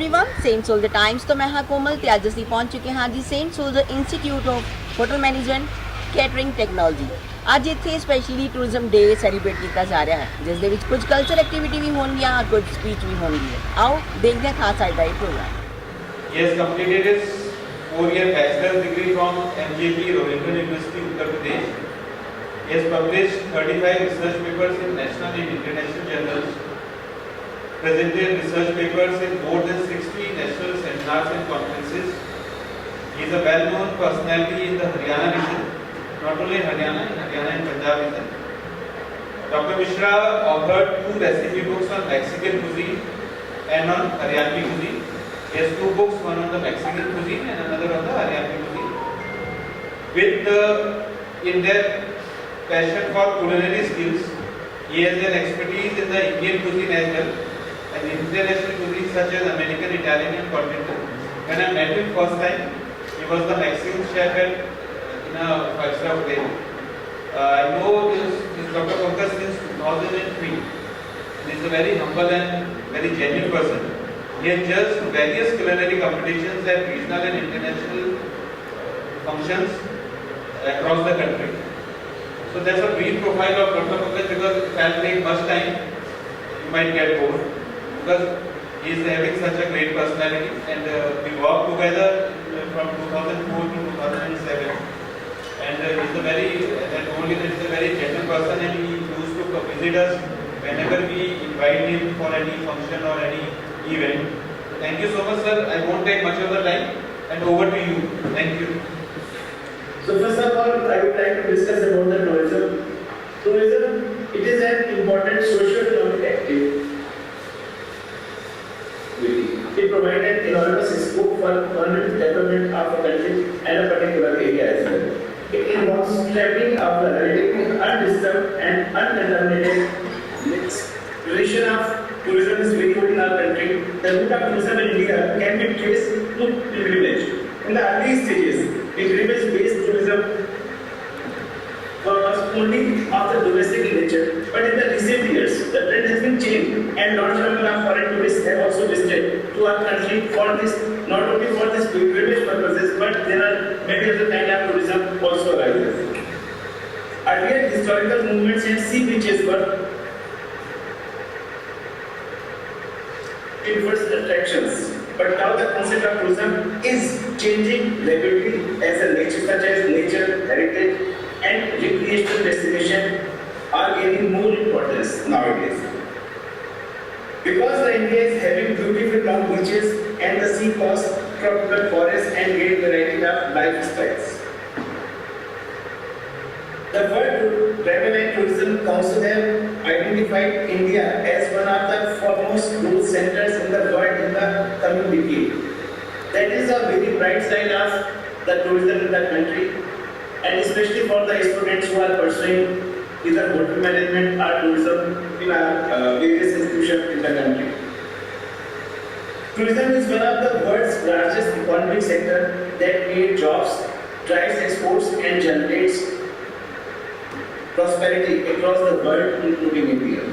Everyone, Saint soldier times तो मैं हाँ कोमल ਤੇ ਅੱਜ ਅਸੀਂ ਪਹੁੰਚ ਚੁੱਕੇ ਹਾਂ ਜੀ Saint soldier institute of hotel management catering technology. ਅੱਜ ਇੱਥੇ ਸਪੈਸ਼ਲੀ ਟੂਰਿਜ਼ਮ ਡੇ ਸੈਲੀਬ੍ਰੇਟ ਕੀਤਾ ਜਾ ਰਿਹਾ ਹੈ, ਜਿਸ ਦੇ ਵਿੱਚ ਕੁਝ ਕਲਚਰ ਐਕਟੀਵਿਟੀ ਵੀ ਹੋਣਗੀਆਂ, ਕੁਝ ਸਪੀਚ ਵੀ ਹੋਣਗੀ। ਆਓ ਦੇਖਦੇ ਹਾਂ ਖਾਸ ਅੱਜ ਦਾ ਇਹ programme. He has completed his 4-year bachelor's degree from MJP Rohington University, Uttar Pradesh. He has published 35 research papers in national and international journals, presented research papers in more than 60 national seminars and conferences. He is a well-known personality in the Haryana region, not only in Haryana and Punjab region. Dr. Mishra authored 2 recipe books on Mexican cuisine and on Haryanvi cuisine. He has 2 books, one on the Mexican cuisine and another on the Haryanvi cuisine. With the in-depth passion for culinary skills, he has an expertise in the Indian cuisine as well and international cuisine such as American, Italian and continental. When I met him first time, he was the Mexican chef in a 5-star hotel. I know this Dr. Pankaj since 2003. He is a very humble and very genuine person. He has judged various culinary competitions at regional and international functions across the country. So that's a brief profile of Dr. Pankaj, because if I'll take much time, you might get bored, because he is having such a great personality, and we worked together from 2004 to 2007. And he's a very, and only that he's a very gentle person, and he used to visit us whenever we invite him for any function or any event. Thank you so much, sir. I won't take much of the time, and over to you. Thank you. So first of all, I would like to discuss about the tourism. Tourism, it is an important socio-economic activity. It provides an enormous scope for economic development of a country and a particular area as well. It involves traveling of the relatively undisturbed and uncontaminated duration of tourism is very good in our country. The root of tourism in India can be traced to pilgrimage. In the early stages, pilgrimage-based tourism was only of the domestic nature, but in the recent years, the trend has been changed, and large number of foreign tourists have also visited to our country for this, not only for this pilgrimage purposes, but there are many other kind of tourism also arises. Earlier, historical movements and sea beaches were first attractions, but now the concept of tourism is changing rapidly as a nature, such as nature, heritage and recreational destination are gaining more importance nowadays. Because the India is having beautiful long beaches and the sea coast, tropical forests and great variety of lifestyles. The World Travel and Tourism Council have identified India as one of the foremost growth centers in the world in the coming decade. That is a very bright side of the tourism in the country, and especially for the students who are pursuing either hotel management or tourism in various institutions in the country. Tourism is one of the world's largest economic sector that creates jobs, drives exports and generates prosperity across the world, including India.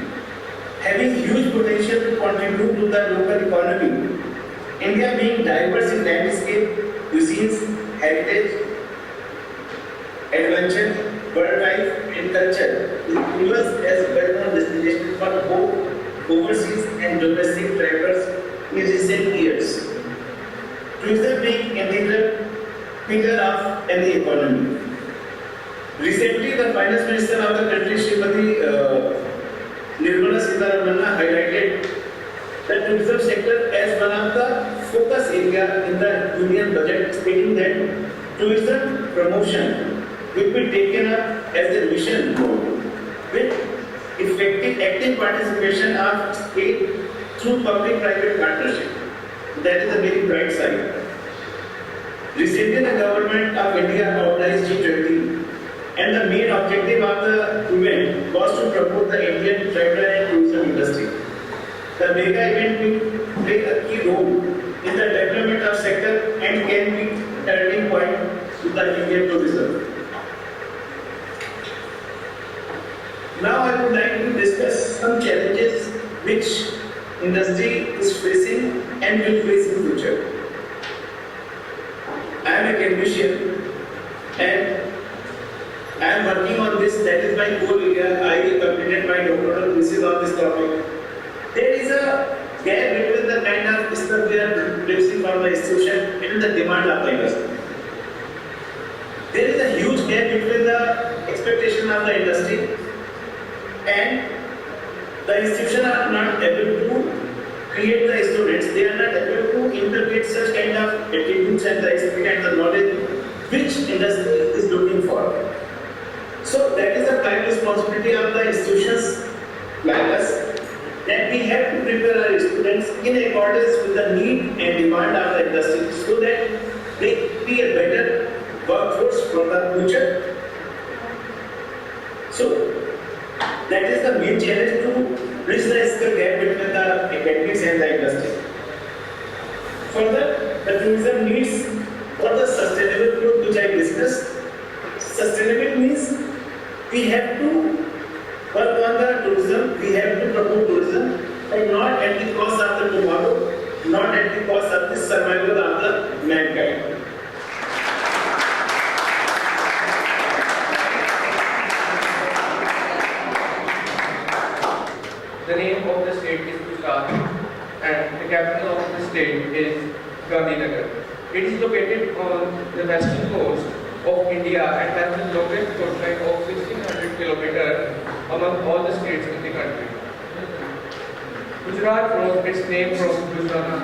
Having huge potential to contribute to the local economy, India being diverse in landscape, cuisines, heritage, adventure, wildlife and culture, is used as a well-known destination for both overseas and domestic travelers in recent years. Tourism being integral pillar of any economy. Recently, the Finance Minister of the country, Srimati Nirmala Sitharaman, highlighted the tourism sector as one of the focus area in the Union budget, stating that tourism promotion will be taken up as a mission goal with effective active participation of state through public-private partnership. That is a very bright side. Recently, the government of India organized G20. And the main objective of the event was to promote the Indian travel and tourism industry. The mega event will play a key role in the development of sector and can be a turning point to the Indian tourism. Now I would like to discuss some challenges which industry is facing and will face in future. I am a academician and I am working on this. That is my core area. I completed my doctoral thesis on this topic. There is a gap between the kind of stuff we are producing from the institution and the demand of the industry. There is a huge gap between the expectation of the industry and the institution are not able to create the students. They are not able to integrate such kind of attitudes and the experience and the knowledge which industry is looking for. So that is a prime responsibility of the institutions like us, that we have to prepare our students in accordance with the need and demand of the industry so that they be a better workforce for the future. So that is the main challenge, to bridge the skill gap between the academics and the industry. Further, the tourism needs for the sustainable growth which I discussed. Sustainable means we have to work on the tourism, we have to promote tourism, but not at the cost of the tomorrow, not at the cost of the survival of the mankind. The name of the state is Gujarat and the capital of the state is Gandhinagar. It is located on the western coast of India and has the longest coastline of 1600 kilometers among all the states in the country. Gujarat draws its name from Gujrana,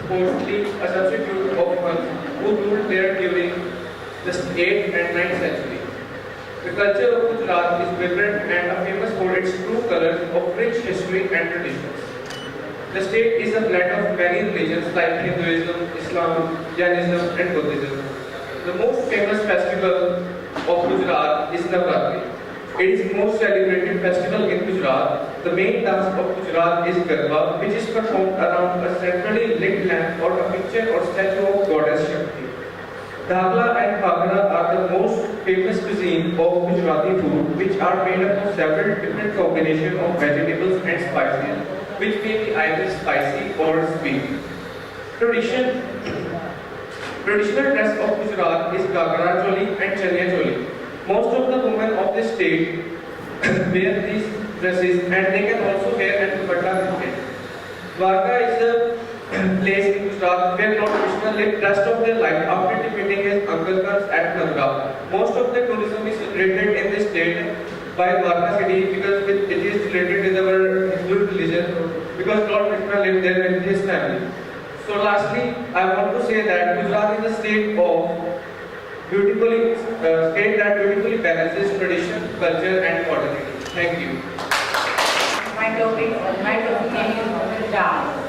supposedly a substitute of Huns who ruled there during the 8th and 9th century. The culture of Gujarat is vibrant and famous for its true colors of rich history and traditions. The state is a blend of many religions like Hinduism, Islam, Jainism and Buddhism. The most famous festival of Gujarat is Navratri. It is the most celebrated festival in Gujarat. The main dance of Gujarat is Garba, which is performed around a centrally lit lamp or a picture or statue of goddess Shakti. Dhakla and Bhangra are the most famous cuisine of Gujarati food, which are made up of several different combinations of vegetables and spices, which may be either spicy or sweet. Traditional dress of Gujarat is Gagra Choli and Chaniya Choli. Most of the women of the state wear these dresses and they can also wear a dupatta with it. Dwarka is a place in Gujarat where Lord Krishna lived rest of their life after defeating his uncle Kans at Mathura. Most of the tourism is related in this state by Dwarka city because it is related with our Hindu religion, because Lord Krishna lived there with his family. So lastly, I want to say that Gujarat is a state that beautifully balances tradition, culture and modernity. Thank you. My topic name is Punjab.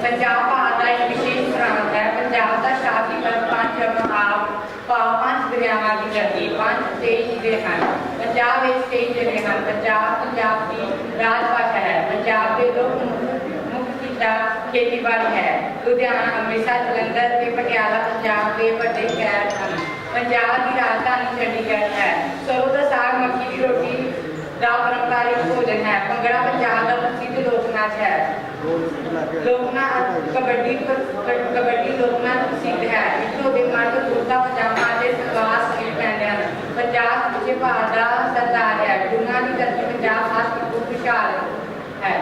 Punjab Bharat का एक विशेष प्रांत है। पंजाब का शासी वर्ग पांच दरियावां की धरती, 5 तेज जिले हैं। पंजाब एक तेज जिले हैं। पंजाब की राजभाषा है। पंजाब के लोग मुख्य किता खेतीबाड़ी है। लुधियाना, अमृतसर, जलंधर ते पटियाला पंजाब के बड़े शहर हैं। पंजाब की राजधानी चंडीगढ़ है। सरों का साग, मक्की की रोटी का पारंपरिक भोजन है। भंगड़ा पंजाब का प्रसिद्ध लोक नाच है। कबड्डी लोकनाच प्रसिद्ध है। इत्थों के मर्द कुर्ता पजामा ते सलवार कमीज पहनते हैं। पंजाब पिछे भारत का सरदार है। गुरुओं की धरती पंजाब खास विशाल है।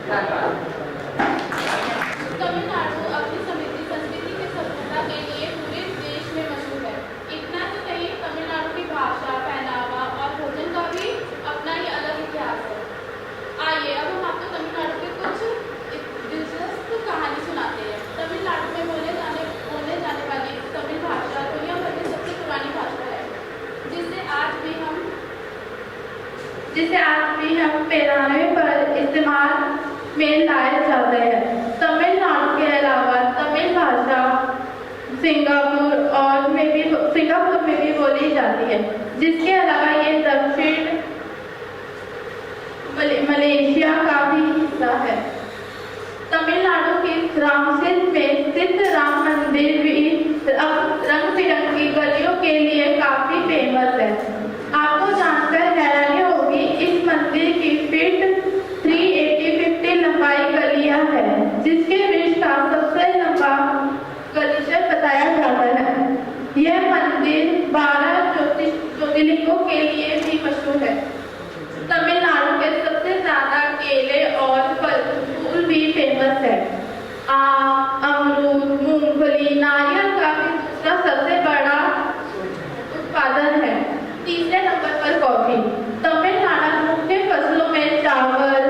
धन्यवाद। तमिलनाडु अपनी समृद्ध संस्कृति की सभ्यता के लिए पूरे देश में मशहूर है। इतना तो सही, तमिलनाडु की भाषा, पहनावा और भोजन का भी अपना ही अलग इतिहास है। आइए अब हम आपको तमिलनाडु के कुछ दिलचस्प कहानी सुनाते हैं। तमिलनाडु में बोले जाने वाली तमिल भाषा दुनिया भर में सबसे पुरानी भाषा है, जिसे आज भी हम 93 पर इस्तेमाल में लाए जाते हैं। तमिलनाडु के अलावा तमिल भाषा सिंगापुर में भी बोली जाती है, जिसके अलावा ये दक्षिण मलेशिया का भी हिस्सा है। तमिलनाडु के रामसिल में स्थित राम मंदिर भी रंग बिरंगी गलियों के लिए काफी फेमस है। आपको जानकर हैरानी होगी, इस मंदिर लिए भी मशहूर है। तमिलनाडु के सबसे ज्यादा केले और फल फूल भी फेमस है। आम, अमरूद, मूंगफली, नारियल का भी दूसरा सबसे बड़ा उत्पादन है। तीसरे नंबर पर कॉफी। तमिलनाडु मुख्य फसलों में चावल,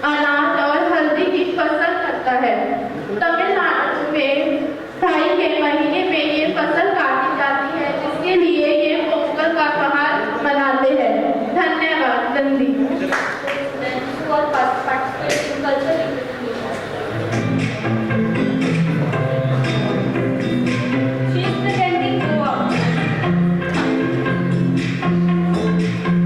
अनाज और हल्दी की फसल करता है। तमिलनाडु में स्थाई के महीने में ये फसल काटी जाती है, जिसके लिए ये पोंगल का त्योहार मनाते हैं। धन्यवाद। Nandi. She is presenting Goa.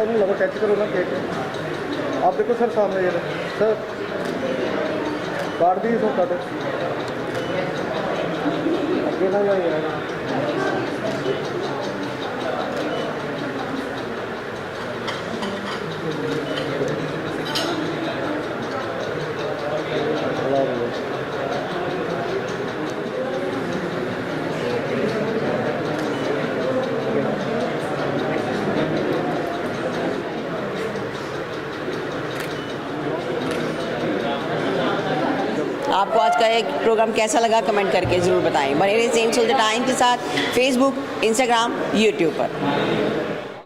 थोड़ा नहीं लगा, टच करो ना केक। आप देखो सर सामने ये सर काट दी इसको, काटो अकेला ही है। आपको आज का एक प्रोग्राम कैसा लगा कमेंट करके ज़रूर बताएं। बने रहिए सेम सोल्जर टाइम के साथ फेसबुक, इंस्टाग्राम, यूट्यूब पर।